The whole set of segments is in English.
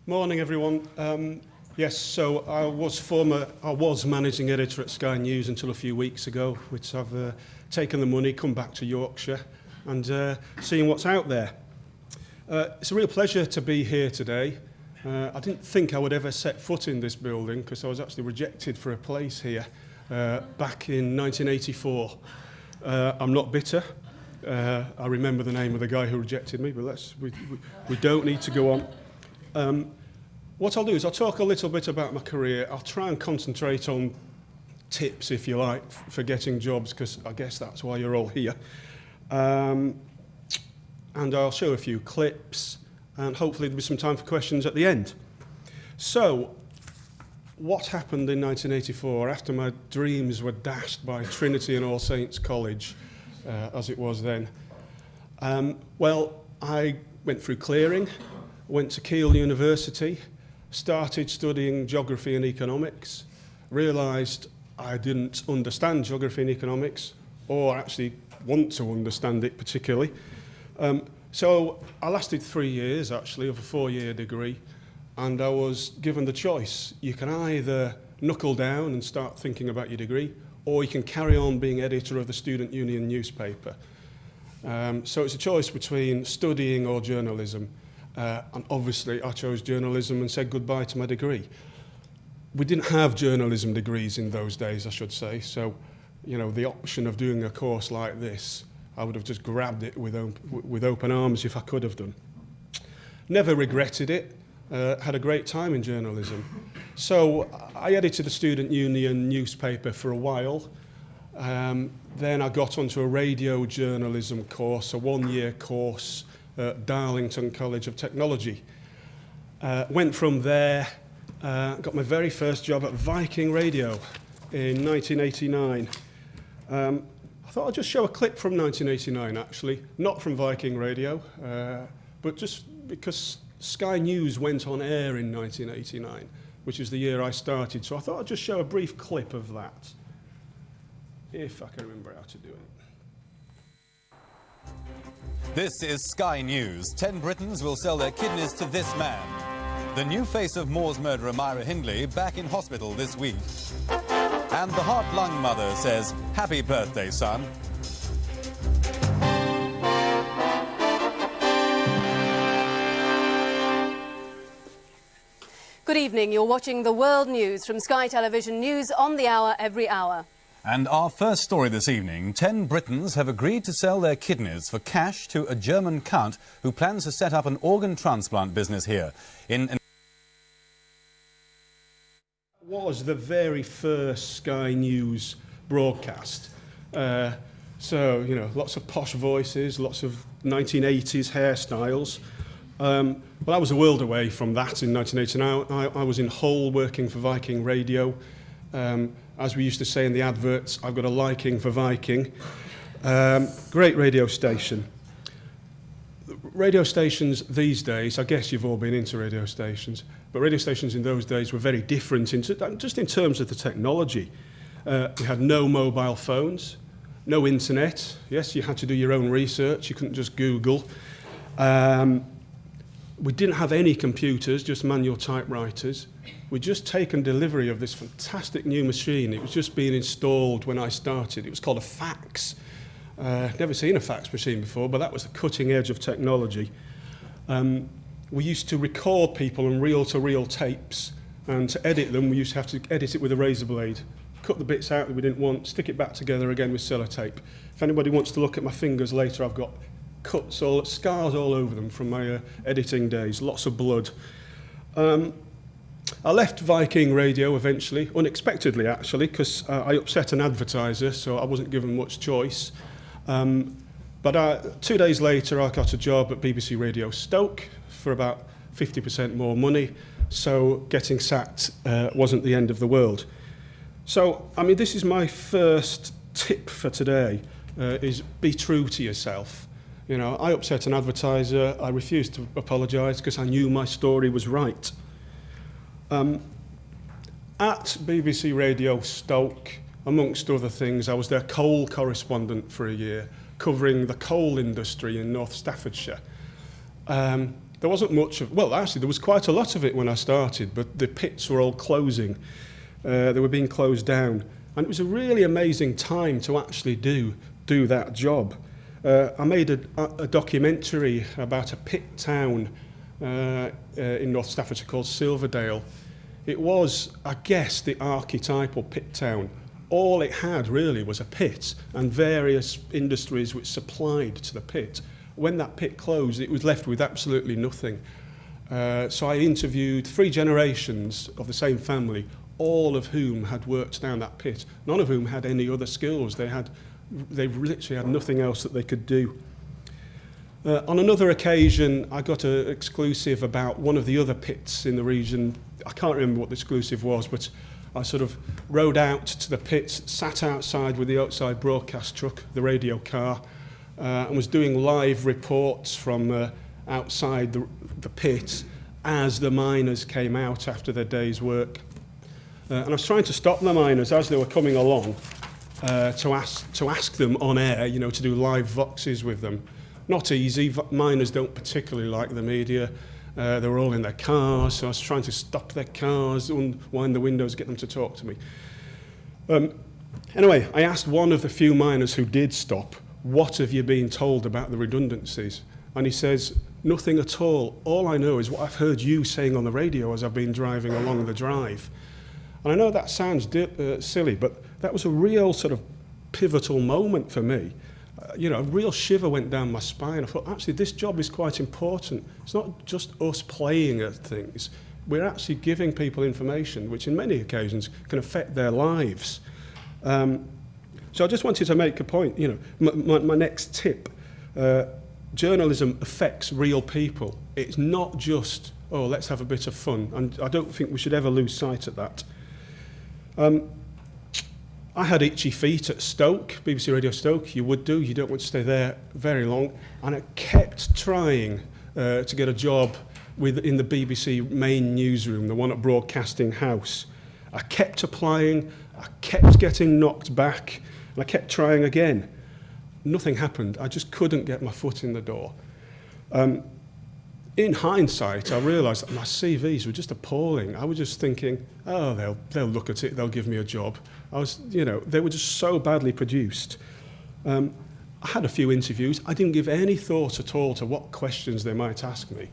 Morning, everyone. Yes, so I was managing editor at Sky News until a few weeks ago, which I've taken the money, come back to Yorkshire, and seeing what's out there. It's a real pleasure to be here today. I didn't think I would ever set foot in this building because I was actually rejected for a place here back in 1984. I'm not bitter. I remember the name of the guy who rejected me, but we don't need to go on. What I'll do is I'll talk a little bit about my career. I'll try and concentrate on tips, if you like, for getting jobs, because I guess that's why you're all here. And I'll show a few clips, and hopefully there'll be some time for questions at the end. So, what happened in 1984 after my dreams were dashed by Trinity and All Saints College, as it was then? Well, I went through clearing, went to Keele University, started studying geography and economics, realised I didn't understand geography and economics, or actually want to understand it particularly. So I lasted 3 years, actually, of a 4-year degree, and I was given the choice. You can either knuckle down and start thinking about your degree, or you can carry on being editor of the Student Union newspaper. So it's a choice between studying or journalism. And obviously I chose journalism and said goodbye to my degree. We didn't have journalism degrees in those days, I should say, so the option of doing a course like this, I would have just grabbed it with open arms if I could have done. Never regretted it, had a great time in journalism. So I edited the Student Union newspaper for a while. Then I got onto a radio journalism course, a 1-year course, at Darlington College of Technology. Went from there, got my very first job at Viking Radio in 1989. I thought I'd just show a clip from 1989, actually, not from Viking Radio, but just because Sky News went on air in 1989, which is the year I started, so I thought I'd just show a brief clip of that, if I can remember how to do it. This is Sky News. 10 Britons will sell their kidneys to this man. The new face of Moore's murderer Myra Hindley back in hospital this week. And the heart-lung mother says, "Happy birthday, son." Good evening. You're watching the World News from Sky Television News on the hour, every hour. And our first story this evening, 10 Britons have agreed to sell their kidneys for cash to a German count who plans to set up an organ transplant business here. Was the very first Sky News broadcast. So, lots of posh voices, lots of 1980s hairstyles. But I was a world away from that in 1989. I was in Hull working for Viking Radio. As we used to say in the adverts, I've got a liking for Viking. Great radio station. Radio stations these days, I guess you've all been into radio stations, but radio stations in those days were very different just in terms of the technology. We had no mobile phones, no internet. Yes, you had to do your own research. You couldn't just Google. We didn't have any computers, just manual typewriters. We'd just taken delivery of this fantastic new machine. It was just being installed when I started. It was called a fax. Never seen a fax machine before, but that was the cutting edge of technology. We used to record people on reel-to-reel tapes, and to edit them, we used to have to edit it with a razor blade, cut the bits out that we didn't want, stick it back together again with sellotape. If anybody wants to look at my fingers later, I've got scars all over them from my editing days, lots of blood. I left Viking Radio eventually, unexpectedly actually, because I upset an advertiser, so I wasn't given much choice. But 2 days later, I got a job at BBC Radio Stoke for about 50% more money, so getting sacked wasn't the end of the world. So, this is my first tip for today, is be true to yourself. I upset an advertiser. I refused to apologise because I knew my story was right. At BBC Radio Stoke, amongst other things, I was their coal correspondent for a year, covering the coal industry in North Staffordshire. The there wasn't much of, well, actually, there was quite a lot of it when I started, but the pits were all closing. They were being closed down. And it was a really amazing time to actually do that job. I made a documentary about a pit town in North Staffordshire called Silverdale. It was, I guess, the archetypal pit town. All it had really was a pit and various industries which supplied to the pit. When that pit closed, it was left with absolutely nothing. So I interviewed 3 generations of the same family, all of whom had worked down that pit, none of whom had any other skills. They literally had nothing else that they could do. On another occasion, I got an exclusive about one of the other pits in the region. I can't remember what the exclusive was, but I sort of rode out to the pits, sat outside with the outside broadcast truck, the radio car, and was doing live reports from outside the pit as the miners came out after their day's work. And I was trying to stop the miners as they were coming along to ask them on air, you know, to do live voxes with them. Not easy. Miners don't particularly like the media. They were all in their cars, so I was trying to stop their cars, unwind the windows, get them to talk to me. Anyway, I asked one of the few miners who did stop, what have you been told about the redundancies? And he says, nothing at all. All I know is what I've heard you saying on the radio as I've been driving along the drive. And I know that sounds silly, but that was a real sort of pivotal moment for me. You know, a real shiver went down my spine. I thought, actually, this job is quite important. It's not just us playing at things. We're actually giving people information, which in many occasions can affect their lives. So I just wanted to make a point, you know, my next tip. Journalism affects real people. It's not just, oh, let's have a bit of fun. And I don't think we should ever lose sight of that. I had itchy feet at Stoke, BBC Radio Stoke. You would do. You don't want to stay there very long. And I kept trying to get a job in the BBC main newsroom, the one at Broadcasting House. I kept applying. I kept getting knocked back. And I kept trying again. Nothing happened. I just couldn't get my foot in the door. In hindsight, I realised that my CVs were just appalling. I was just thinking, oh, they'll look at it, they'll give me a job. They were just so badly produced. I had a few interviews. I didn't give any thought at all to what questions they might ask me.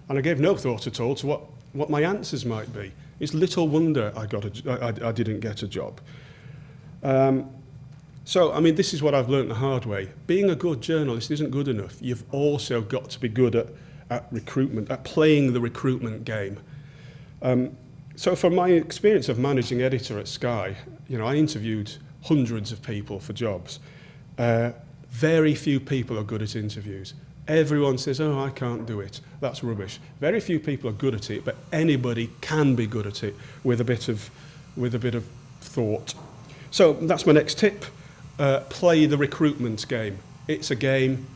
And I gave no thought at all to what my answers might be. It's little wonder I didn't get a job. So, I mean, this is what I've learnt the hard way. Being a good journalist isn't good enough. You've also got to be good at recruitment, at playing the recruitment game. So from my experience of managing editor at Sky, you know, I interviewed hundreds of people for jobs. Very few people are good at interviews. Everyone says, oh, I can't do it. That's rubbish. Very few people are good at it, but anybody can be good at it with a bit of thought. So that's my next tip. Play the recruitment game. It's a game.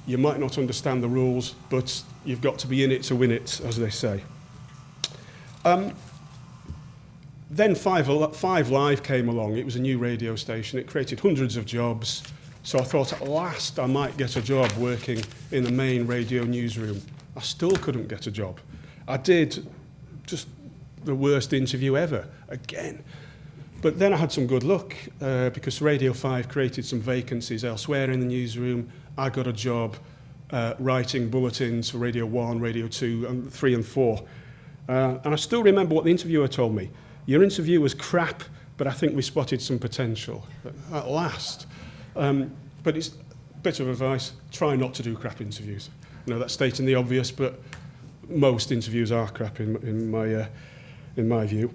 You might not understand the rules, but you've got to be in it to win it, as they say. Then Five Live came along. It was a new radio station. It created hundreds of jobs. So I thought, at last, I might get a job working in the main radio newsroom. I still couldn't get a job. I did just the worst interview ever, again. But then I had some good luck, because Radio 5 created some vacancies elsewhere in the newsroom. I got a job writing bulletins for Radio 1, Radio 2, and 3 and 4. And I still remember what the interviewer told me. Your interview was crap, but I think we spotted some potential. At last. But it's a bit of advice, try not to do crap interviews. I know that's stating the obvious, but most interviews are crap in my view.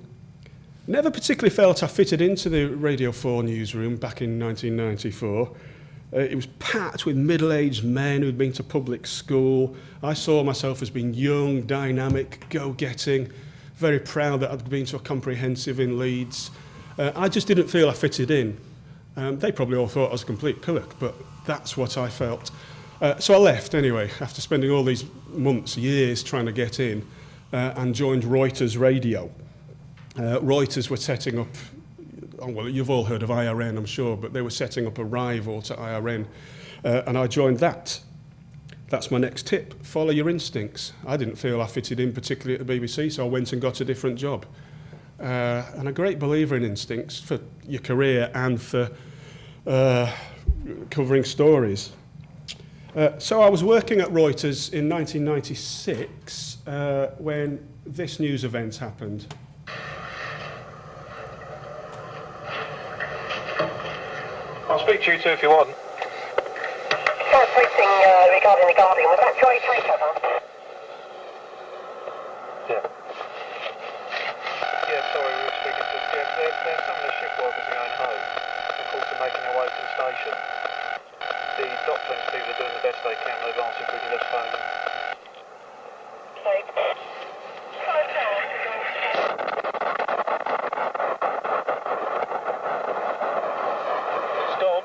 Never particularly felt I fitted into the Radio 4 newsroom back in 1994. It was packed with middle-aged men who'd been to public school. I saw myself as being young, dynamic, go-getting, very proud that I'd been to a comprehensive in Leeds. I just didn't feel I fitted in. They probably all thought I was a complete pillock, but that's what I felt. So I left anyway, after spending all these months, years trying to get in, and joined Reuters Radio. Reuters were setting up, well, you've all heard of IRN, I'm sure, but they were setting up a rival to IRN, and I joined that. that's my next tip. Follow your instincts. I didn't feel I fitted in particularly at the BBC, so I went and got a different job. And a great believer in instincts for your career and for covering stories. So I was working at Reuters in 1996 when this news event happened. I'll speak to you too if you want. First briefing regarding the Guardian. Was that Joy Takeover? Yeah. Yeah, sorry, we were speaking to... Yeah, they're some of the shift workers are going home. Of course, they're making their way to the station. The doctor and people are doing the best they can. They've answered if we can just phone them. Okay. Storm?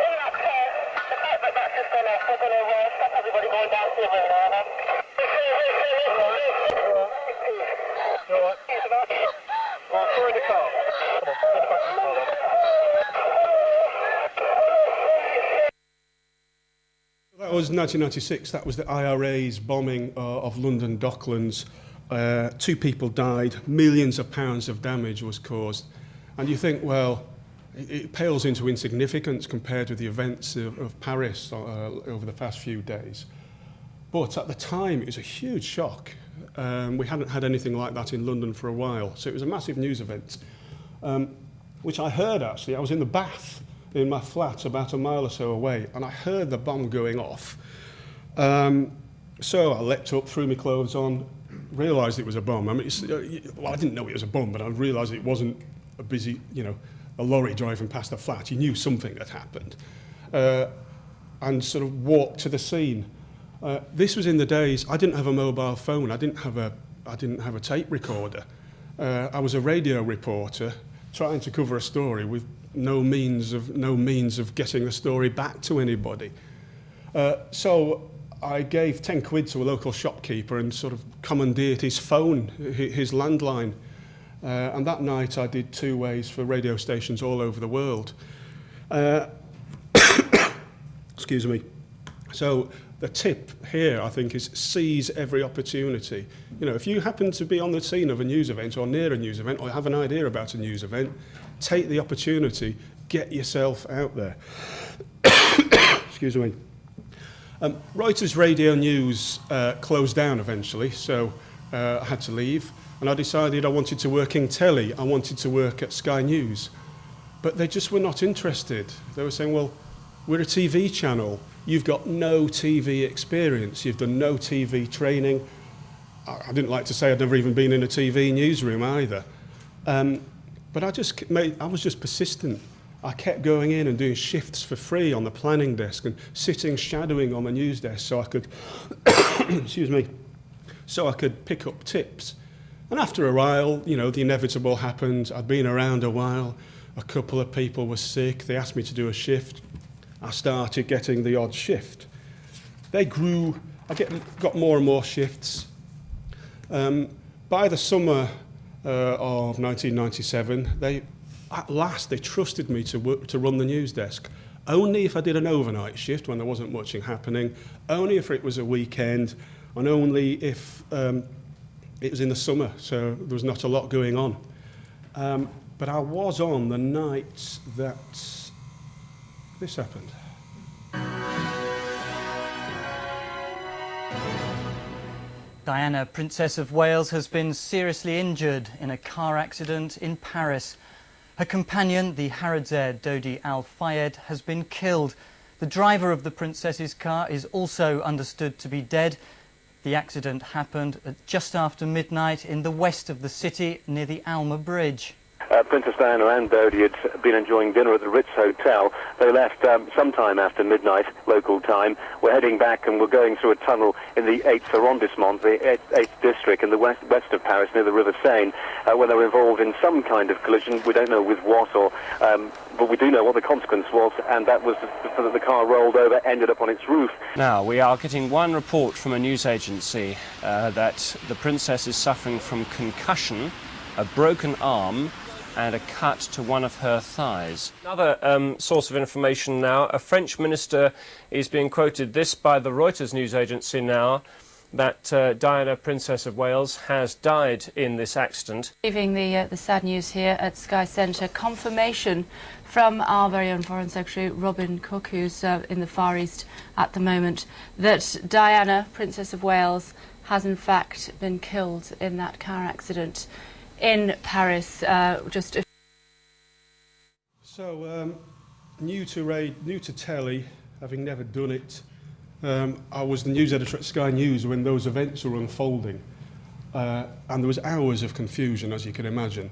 In that case, the fact that that's just going to stop everybody going down to the arena, are they? You alright? Well, throw in the car. Come on, get back in the car then. That was 1996. That was the IRA's bombing of London Docklands. 2 people died, millions of pounds of damage was caused. And you think, well, it pales into insignificance compared with the events of Paris over the past few days. But at the time, it was a huge shock. We hadn't had anything like that in London for a while. So it was a massive news event, which I heard, actually. I was in the bath in my flat about a mile or so away, and I heard the bomb going off. So I leapt up, threw my clothes on, realised it was a bomb. I mean, well, I didn't know it was a bomb, but I realised it wasn't a busy, a lorry driving past the flat. You knew something had happened. And sort of walked to the scene. This was in the days, I didn't have a mobile phone, I didn't have a tape recorder. I was a radio reporter trying to cover a story with no means of getting the story back to anybody. So I gave 10 quid to a local shopkeeper and sort of commandeered his phone, his landline. And that night I did 2 ways for radio stations all over the world. Excuse me. So the tip here, I think, is seize every opportunity. If you happen to be on the scene of a news event or near a news event or have an idea about a news event, take the opportunity, get yourself out there. Excuse me. Reuters Radio News closed down eventually, so I had to leave. And I decided I wanted to work in telly. I wanted to work at Sky News. But they just were not interested. They were saying, well, we're a TV channel. You've got no TV experience. You've done no TV training. I didn't like to say I'd never even been in a TV newsroom either. But I was just persistent. I kept going in and doing shifts for free on the planning desk and sitting shadowing on the news desk so I could, excuse me, so I could pick up tips. And after a while, the inevitable happened. I'd been around a while. A couple of people were sick. They asked me to do a shift. I started getting the odd shift. They grew. Got more and more shifts. By the summer of 1997, at last they trusted me to run the news desk. Only if I did an overnight shift when there wasn't much happening, only if it was a weekend, and only if it was in the summer, so there was not a lot going on. But I was on the night that this happened. Diana, Princess of Wales, has been seriously injured in a car accident in Paris. Her companion, the Harrods heir Dodi Al-Fayed, has been killed. The driver of the princess's car is also understood to be dead. The accident happened at just after midnight in the west of the city near the Alma Bridge. Princess Diana and Dodi had been enjoying dinner at the Ritz Hotel. They left sometime after midnight, local time. We're heading back and we're going through a tunnel in the 8th arrondissement, the 8th district in the west of Paris near the River Seine, where they were involved in some kind of collision. We don't know with what, but we do know what the consequence was, and that was that the car rolled over, ended up on its roof. Now, we are getting one report from a news agency that the princess is suffering from concussion, a broken arm, and a cut to one of her thighs. Another source of information now, a French minister is being quoted this by the Reuters news agency now, that Diana, Princess of Wales, has died in this accident. Leaving the sad news here at Sky Centre, confirmation from our very own Foreign Secretary Robin Cook, who's in the Far East at the moment, that Diana, Princess of Wales, has in fact been killed in that car accident in Paris. So, new to telly, having never done it. I was the news editor at Sky News when those events were unfolding, and there was hours of confusion, as you can imagine.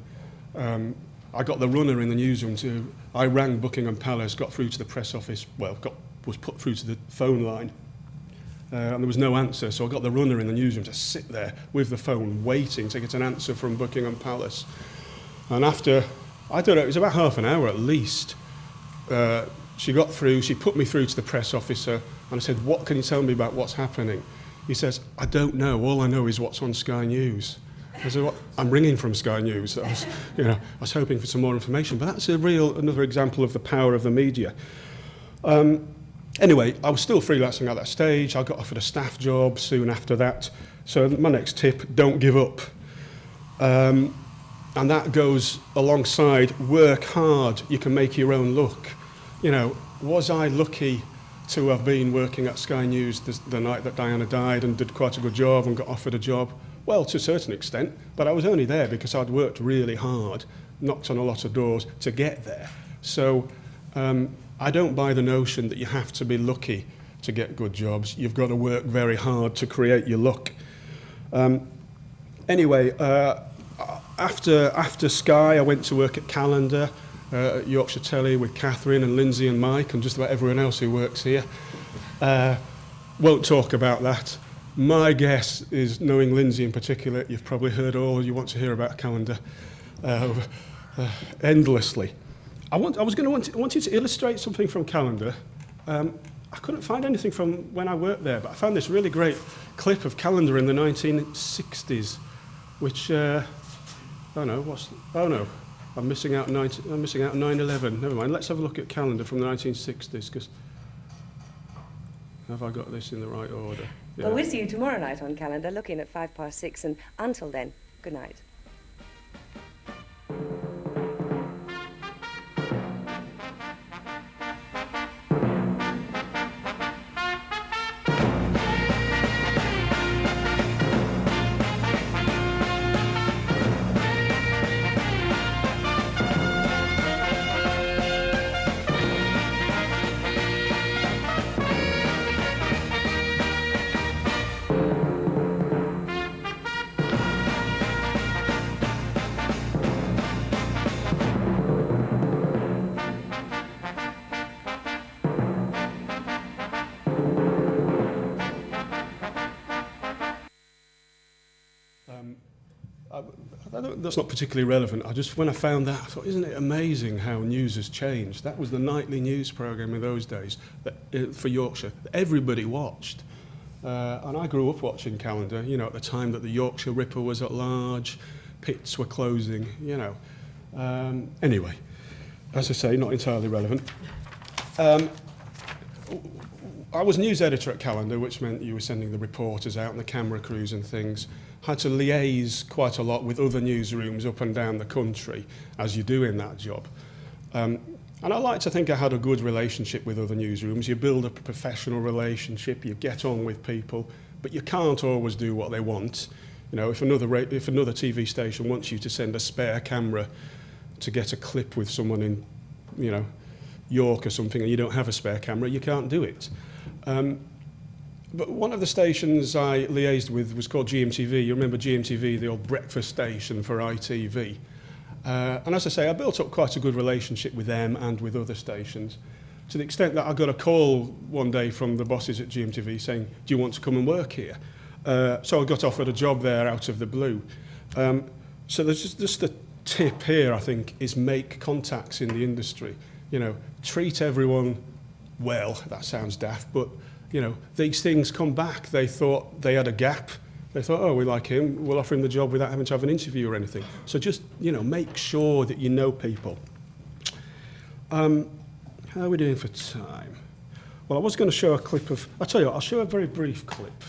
I got the runner in the newsroom I rang Buckingham Palace, got through to the press office, was put through to the phone line, and there was no answer, so I got the runner in the newsroom to sit there with the phone waiting to get an answer from Buckingham Palace. And after, I don't know, it was about half an hour at least, she got through, she put me through to the press officer, and I said, "What can you tell me about what's happening?" He says, "I don't know, all I know is what's on Sky News." I said, "What? I'm ringing from Sky News." I was hoping for some more information, but that's another example of the power of the media. Anyway, I was still freelancing at that stage. I got offered a staff job soon after that. So my next tip, don't give up. And that goes alongside work hard, you can make your own luck. You know, was I lucky to have been working at Sky News the night that Diana died and did quite a good job and got offered a job? Well, to a certain extent, but I was only there because I'd worked really hard, knocked on a lot of doors to get there. So I don't buy the notion that you have to be lucky to get good jobs. You've got to work very hard to create your luck. Anyway, after Sky, I went to work at Calendar, at Yorkshire Telly with Catherine and Lindsay and Mike and just about everyone else who works here. Won't talk about that. My guess is, knowing Lindsay in particular, you've probably heard all you want to hear about Calendar endlessly. I wanted to illustrate something from Calendar. I couldn't find anything from when I worked there, but I found this really great clip of Calendar in the 1960s, which I'm missing out on 9/11. Never mind. Let's have a look at Calendar from the 1960s. Because have I got this in the right order? Yeah. Well, we'll see you tomorrow night on Calendar, looking at 6:05, and until then, good night. That's not particularly relevant. When I found that, I thought, isn't it amazing how news has changed? That was the nightly news programme in those days for Yorkshire that everybody watched. And I grew up watching Calendar, you know, at the time that the Yorkshire Ripper was at large, pits were closing, you know. Anyway, as I say, not entirely relevant. I was news editor at Calendar, which meant you were sending the reporters out and the camera crews and things. Had to liaise quite a lot with other newsrooms up and down the country, as you do in that job. And I like to think I had a good relationship with other newsrooms. You build up a professional relationship, you get on with people, but you can't always do what they want. You know, if another TV station wants you to send a spare camera to get a clip with someone in, you know, York or something, and you don't have a spare camera, you can't do it. But one of the stations I liaised with was called GMTV. You remember GMTV, the old breakfast station for ITV. And as I say, I built up quite a good relationship with them and with other stations, to the extent that I got a call one day from the bosses at GMTV saying, "Do you want to come and work here?" So I got offered a job there out of the blue. So there's just the tip here, I think, is make contacts in the industry. You know, treat everyone well. That sounds daft, but you know, these things come back. They thought they had a gap. They thought, oh, we like him, we'll offer him the job without having to have an interview or anything. So just, you know, make sure that you know people. How are we doing for time? Well, I was going to show a clip of... I'll tell you what, I'll show a very brief clip.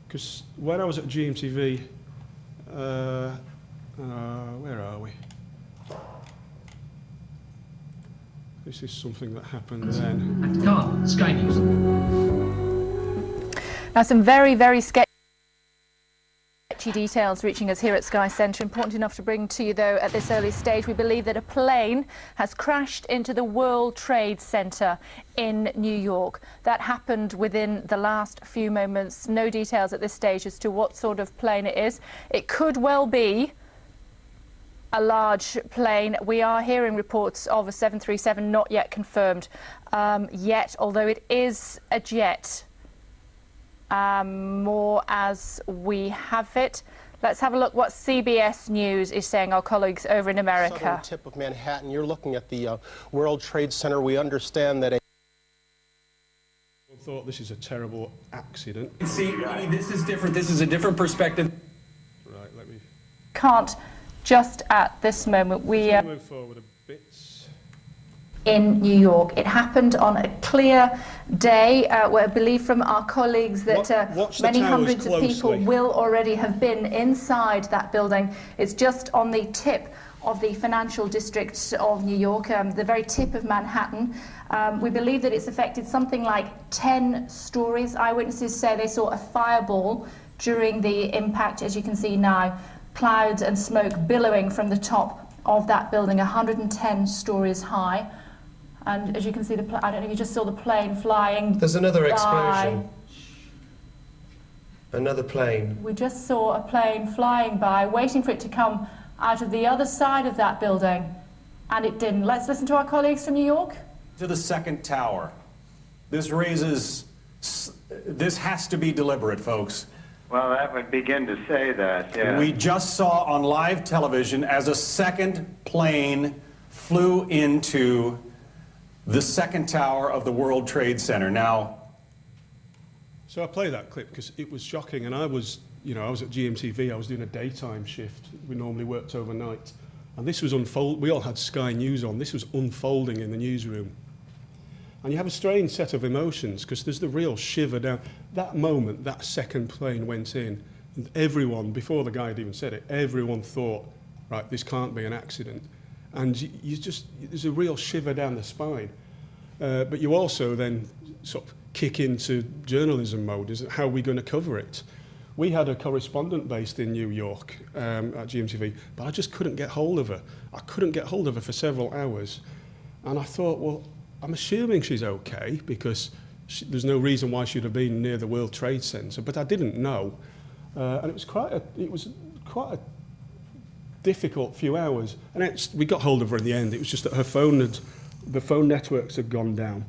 Because when I was at GMTV... where are we? This is something that happened then. Sky News. Now, some very, very sketchy details reaching us here at Sky Centre. Important enough to bring to you, though, at this early stage. We believe that a plane has crashed into the World Trade Center in New York. That happened within the last few moments. No details at this stage as to what sort of plane it is. It could well be a large plane. We are hearing reports of a 737, not yet confirmed yet, although it is a jet. More as we have it. Let's have a look what CBS News is saying, our colleagues over in America. Southern tip of Manhattan. You're looking at the World Trade Center. We understand that thought this is a terrible accident. See, this is different. This is a different perspective. Right, let me... Can't just at this moment. We move forward a bit. In New York. It happened on a clear day, where I believe from our colleagues that many hundreds of people will already have been inside that building. It's just on the tip of the financial district of New York, the very tip of Manhattan. We believe that it's affected something like 10 stories. Eyewitnesses say they saw a fireball during the impact, as you can see now, clouds and smoke billowing from the top of that building, 110 stories high. And as you can see, I don't know if you just saw the plane flying. There's another by. explosion. Another plane. We just saw a plane flying by, waiting for it to come out of the other side of that building, and it didn't. Let's listen to our colleagues from New York. To the second tower. This has to be deliberate, folks. Well, that would begin to say that, yeah. We just saw on live television as a second plane flew into the second tower of the World Trade Center. Now, so I play that clip because it was shocking, and I was at GMTV. I was doing a daytime shift. We normally worked overnight, and this was we all had Sky News on. This was unfolding in the newsroom, and you have a strange set of emotions because there's the real shiver down that moment. That second plane went in, and everyone, before the guy had even said it, everyone thought, right, this can't be an accident. And there's a real shiver down the spine. But you also then sort of kick into journalism mode. Is how are we going to cover it? We had a correspondent based in New York at GMTV, but I just couldn't get hold of her. I couldn't get hold of her for several hours. And I thought, well, I'm assuming she's okay because there's no reason why she'd have been near the World Trade Center. But I didn't know. And it was quite a difficult few hours, and we got hold of her in the end. It was just that the phone networks had gone down.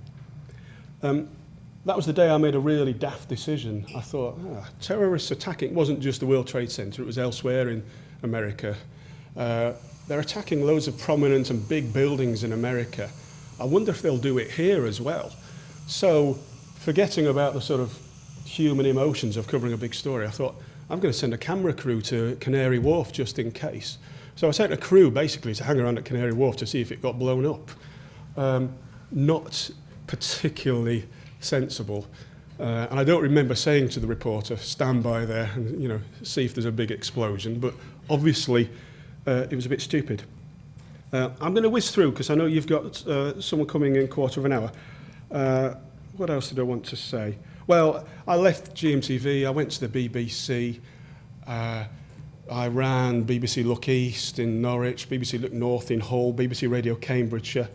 That was the day I made a really daft decision. I thought, terrorists attacking, it wasn't just the World Trade Center, it was elsewhere in America. They're attacking loads of prominent and big buildings in America. I wonder if they'll do it here as well. So, forgetting about the sort of human emotions of covering a big story, I thought, I'm going to send a camera crew to Canary Wharf just in case. So I sent a crew basically to hang around at Canary Wharf to see if it got blown up. Not particularly sensible. And I don't remember saying to the reporter, stand by there and see if there's a big explosion. But obviously it was a bit stupid. I'm going to whiz through because I know you've got someone coming in a quarter of an hour. What else did I want to say? Well, I left GMTV, I went to the BBC, I ran BBC Look East in Norwich, BBC Look North in Hull, BBC Radio Cambridgeshire.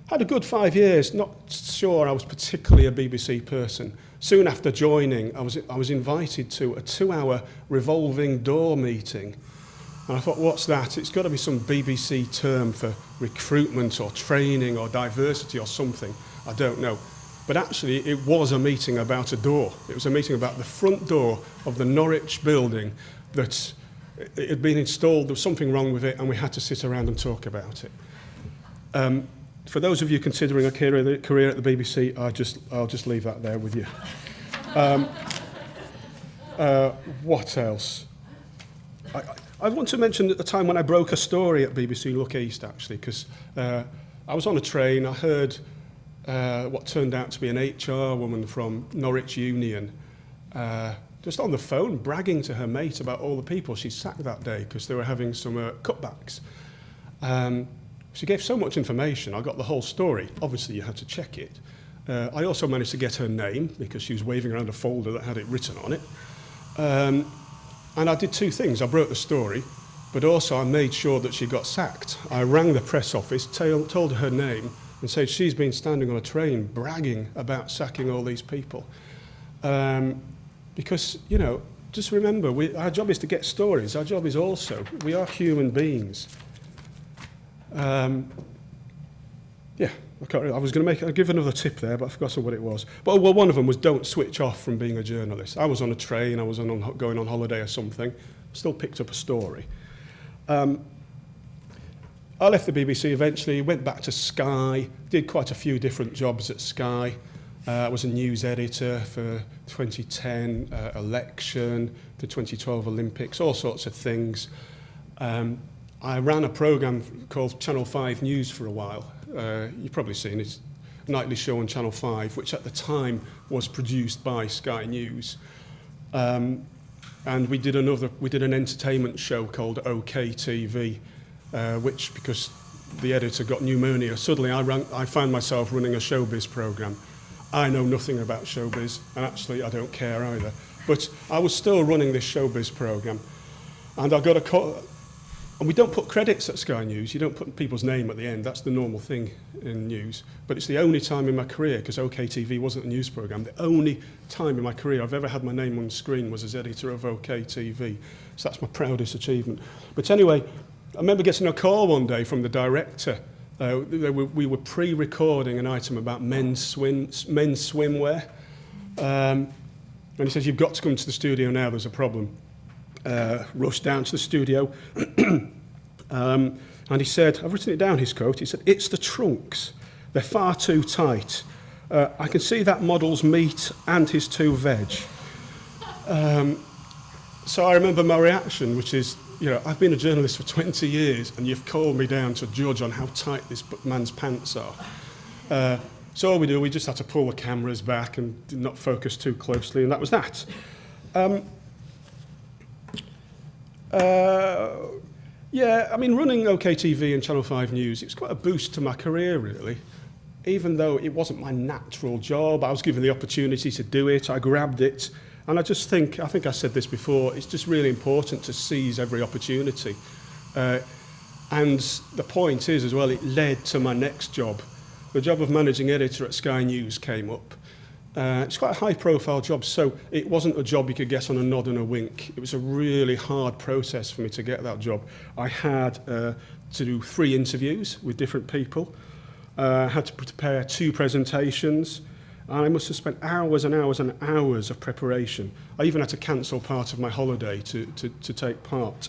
Had a good 5 years, not sure I was particularly a BBC person. Soon after joining, I was invited to a 2-hour revolving door meeting. And I thought, what's that? It's got to be some BBC term for recruitment or training or diversity or something. I don't know. But actually, it was a meeting about a door. It was a meeting about the front door of the Norwich building that it had been installed, there was something wrong with it, and we had to sit around and talk about it. For those of you considering a career at the BBC, I'll just leave that there with you. What else? I want to mention at the time when I broke a story at BBC Look East, actually, because I was on a train. I heard what turned out to be an HR woman from Norwich Union just on the phone bragging to her mate about all the people she sacked that day because they were having some cutbacks. She gave so much information, I got the whole story. Obviously, you had to check it. I also managed to get her name because she was waving around a folder that had it written on it. And I did two things. I broke the story, but also I made sure that she got sacked. I rang the press office, told her name, and said she's been standing on a train bragging about sacking all these people. Because, you know, just remember, our job is to get stories. Our job is also, we are human beings. Yeah, I was going to give another tip there, but I forgot what it was. But well, one of them was don't switch off from being a journalist. I was on a train, I was going on holiday or something, still picked up a story. I left the BBC eventually, went back to Sky, did quite a few different jobs at Sky. I was a news editor for 2010 election, the 2012 Olympics, all sorts of things. I ran a programme called Channel 5 News for a while. You've probably seen it, nightly show on Channel 5, which at the time was produced by Sky News. And we did an entertainment show called OK TV, which, because the editor got pneumonia, suddenly I found myself running a showbiz programme. I know nothing about showbiz, and actually I don't care either. But I was still running this showbiz programme, and I got a call. And we don't put credits at Sky News. You don't put people's name at the end. That's the normal thing in news. But it's the only time in my career, because OK TV wasn't a news programme, the only time in my career I've ever had my name on the screen was as editor of OK TV. So that's my proudest achievement. But anyway, I remember getting a call one day from the director. We were pre-recording an item about men's swimwear. And he says, you've got to come to the studio now, there's a problem. Rushed down to the studio. And he said, I've written it down, his quote, he said, it's the trunks. They're far too tight. I can see that model's meat and his two veg. So I remember my reaction, which is, you know, I've been a journalist for 20 years and you've called me down to judge on how tight this man's pants are. So all we just had to pull the cameras back and did not focus too closely, and that was that. Yeah, I mean, running OK TV and Channel 5 News, it's quite a boost to my career, really. Even though it wasn't my natural job, I was given the opportunity to do it, I grabbed it. And I just think, I said this before, it's just really important to seize every opportunity. And the point is, as well, it led to my next job. The job of managing editor at Sky News came up. It's quite a high-profile job, so it wasn't a job you could get on a nod and a wink. It was a really hard process for me to get that job. I had to do 3 interviews with different people. I had to prepare 2 presentations. I must have spent hours and hours and hours of preparation. I even had to cancel part of my holiday to take part.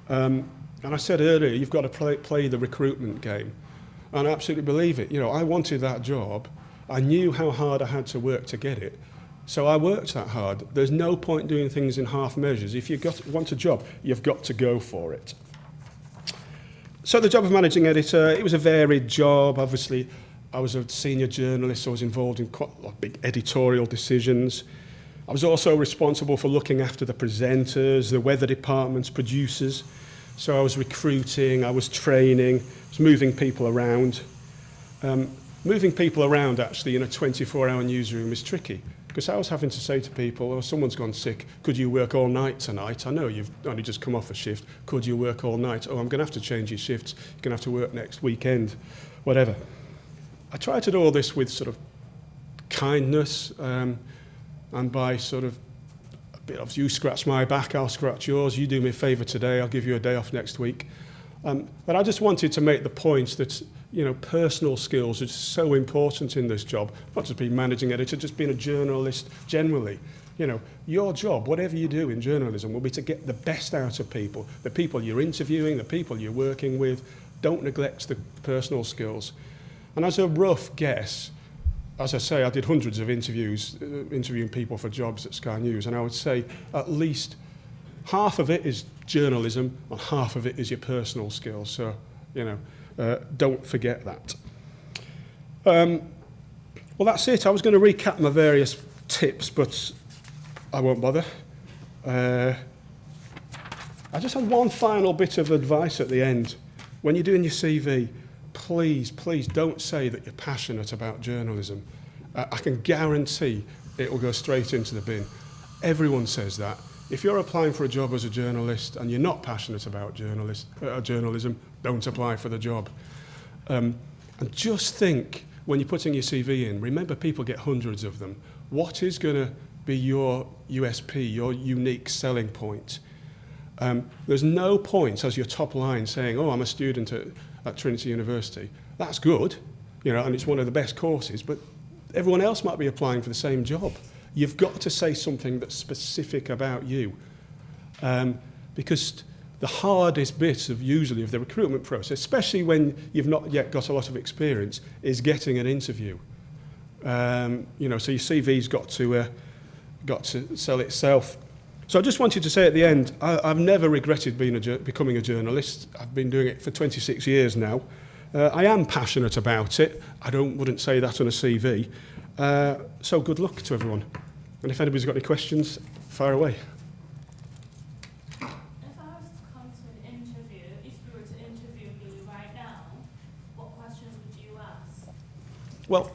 And I said earlier, you've got to play the recruitment game. And I absolutely believe it. You know, I wanted that job. I knew how hard I had to work to get it. So I worked that hard. There's no point doing things in half measures. If you want a job, you've got to go for it. So the job of managing editor, it was a varied job. Obviously, I was a senior journalist, so I was involved in quite a lot of big editorial decisions. I was also responsible for looking after the presenters, the weather departments, producers. So I was recruiting, I was training, I was moving people around. Moving people around, actually, in a 24-hour newsroom is tricky, because I was having to say to people, oh, someone's gone sick, could you work all night tonight? I know you've only just come off a shift, could you work all night? Oh, I'm going to have to change your shifts, you're going to have to work next weekend, whatever. I try to do all this with sort of kindness, and by sort of a bit of, you scratch my back, I'll scratch yours, you do me a favour today, I'll give you a day off next week. But I just wanted to make the point that, you know, personal skills are just so important in this job, not just being managing editor, just being a journalist generally. You know, your job, whatever you do in journalism, will be to get the best out of people, the people you're interviewing, the people you're working with. Don't neglect the personal skills. And as a rough guess, as I say, I did hundreds of interviews, interviewing people for jobs at Sky News, and I would say at least half of it is journalism and half of it is your personal skills. So, you know, don't forget that. Well, that's it. I was going to recap my various tips, but I won't bother. I just had one final bit of advice at the end. When you're doing your CV, please don't say that you're passionate about journalism. I can guarantee it will go straight into the bin. Everyone says that. If you're applying for a job as a journalist and you're not passionate about journalism, don't apply for the job. And just think, when you're putting your CV in, remember people get hundreds of them. What is going to be your USP, your unique selling point? There's no point as your top line saying, oh, I'm a student at Trinity University. That's good, you know, and it's one of the best courses, but everyone else might be applying for the same job. You've got to say something that's specific about you. Because the hardest bit of the recruitment process, especially when you've not yet got a lot of experience, is getting an interview. You know, so your CV's got to sell itself. So I just wanted to say at the end, I've never regretted becoming a journalist. I've been doing it for 26 years now. I am passionate about it. I wouldn't say that on a CV. So good luck to everyone. And if anybody's got any questions, fire away. If I was to come to an interview, if you were to interview me right now, what questions would you ask? Well,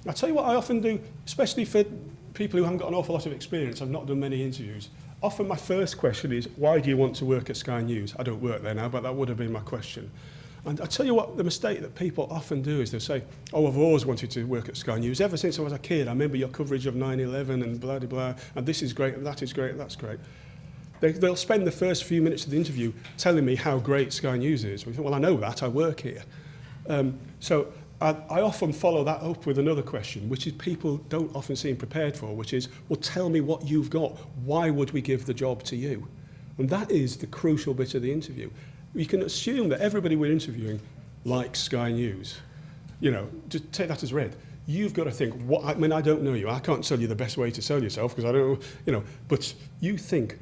I'll tell you what I often do, especially for people who haven't got an awful lot of experience. I've not done many interviews. Often my first question is, why do you want to work at Sky News? I don't work there now, but that would have been my question. And I'll tell you what, the mistake that people often do is they say, oh, I've always wanted to work at Sky News. Ever since I was a kid, I remember your coverage of 9/11 and blah, blah, blah, and this is great, and that is great, and that's great. They'll spend the first few minutes of the interview telling me how great Sky News is. We think, well, I know that, I work here. So I often follow that up with another question, which is people don't often seem prepared for, which is, well, tell me what you've got. Why would we give the job to you? And that is the crucial bit of the interview. You can assume that everybody we're interviewing likes Sky News. You know, just take that as read. You've got to think, I mean, I don't know you. I can't tell you the best way to sell yourself because I don't know, you know, but you think,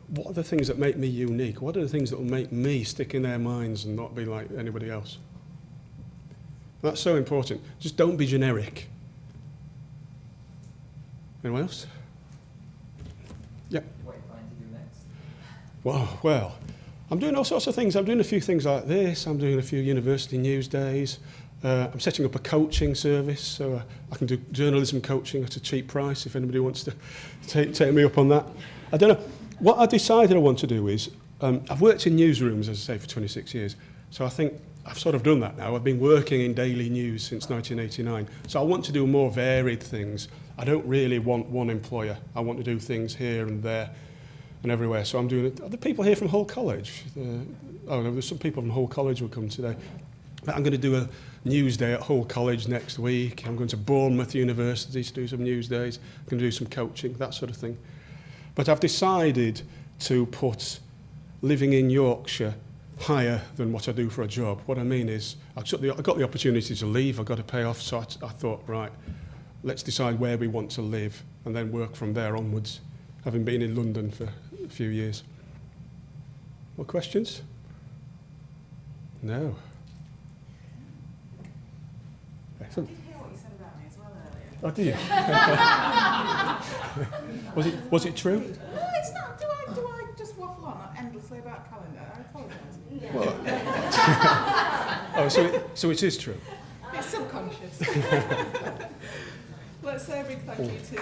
what are the things that make me unique? What are the things that will make me stick in their minds and not be like anybody else? That's so important. Just don't be generic. Anyone else? Yeah. What are you planning to do next? Well, I'm doing all sorts of things. I'm doing a few things like this. I'm doing a few university news days. I'm setting up a coaching service, so I can do journalism coaching at a cheap price if anybody wants to take me up on that. I don't know. What I decided I want to do is, I've worked in newsrooms, as I say, for 26 years. So I think I've sort of done that now. I've been working in daily news since 1989. So I want to do more varied things. I don't really want one employer. I want to do things here and there and everywhere. So I'm doing it. Are the people here from Hull College? Oh, no, there's some people from Hull College will come today. But I'm going to do a news day at Hull College next week. I'm going to Bournemouth University to do some news days. I'm going to do some coaching, that sort of thing. But I've decided to put living in Yorkshire higher than what I do for a job. What I mean is, I got the opportunity to leave. I got to pay off, so I thought, right, let's decide where we want to live and then work from there onwards, having been in London for a few years. More questions? No. Excellent. I did hear what you said about me as well earlier. Oh, did you? Was it true? No, it's not. Do I just waffle on endlessly about calendar? I apologise. Well, oh, so it is true. It's subconscious. Let's say a big thank you to